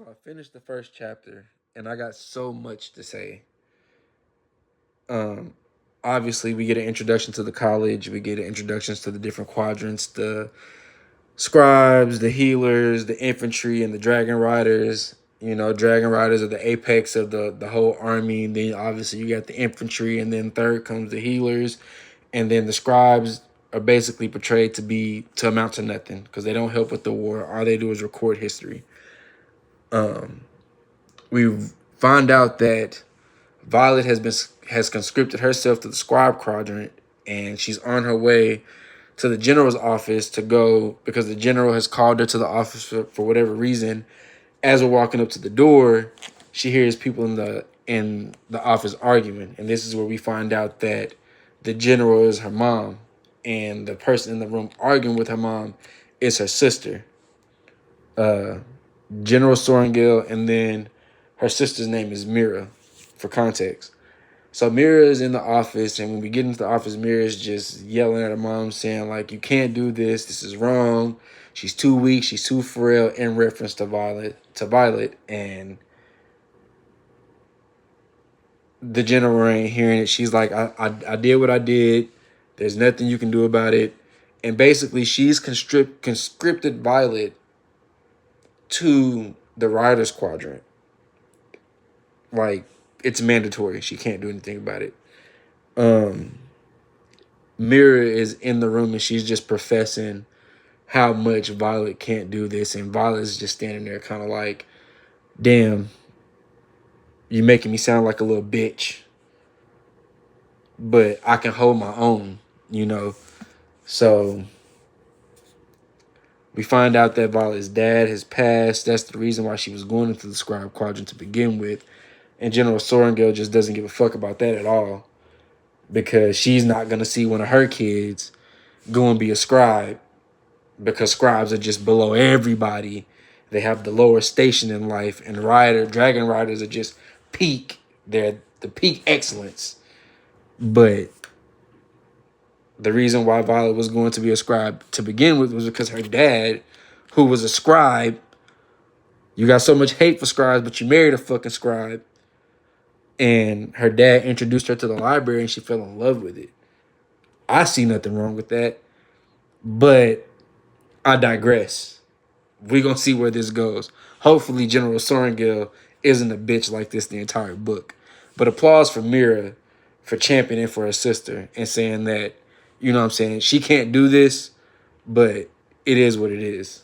I finished the first chapter and I got so much to say. Obviously, we get an introduction to the college, we get introductions to the different quadrants, the scribes, the healers, the infantry, and the dragon riders. You know, dragon riders are the apex of the whole army. And then obviously you got the infantry, and then third comes the healers, and then the scribes are basically portrayed to amount to nothing because they don't help with the war. All they do is record history. We find out that Violet has conscripted herself to the scribe quadrant, and she's on her way to the general's office to go because the general has called her to the office for whatever reason. As we're walking up to the door, she hears people in the office arguing, and this is where we find out that the general is her mom, and the person in the room arguing with her mom is her sister, General Sorengil, and then her sister's name is Mira, for context. So Mira is in the office, and when we get into the office, Mira is just yelling at her mom, saying like, "You can't do this. This is wrong. She's too weak. She's too frail." In reference to Violet, and the general ain't hearing it. She's like, "I did what I did. There's nothing you can do about it." And basically, she's conscripted Violet to the Riders Quadrant. Like, it's mandatory. She can't do anything about it. Mira is in the room and she's just professing how much Violet can't do this, and Violet's just standing there kind of like, "Damn, you're making me sound like a little bitch, but I can hold my own," you know? So we find out that Violet's dad has passed. That's the reason why she was going into the scribe quadrant to begin with. And General Sorengil just doesn't give a fuck about that at all because she's not going to see one of her kids go and be a scribe because scribes are just below everybody. They have the lower station in life, and dragon riders are just peak. They're the peak excellence. But the reason why Violet was going to be a scribe to begin with was because her dad, who was a scribe, you got so much hate for scribes, but you married a fucking scribe. And her dad introduced her to the library and she fell in love with it. I see nothing wrong with that, but I digress. We're going to see where this goes. Hopefully, General Sorengil isn't a bitch like this the entire book. But applause for Mira for championing for her sister and saying that, you know what I'm saying, she can't do this, but it is what it is.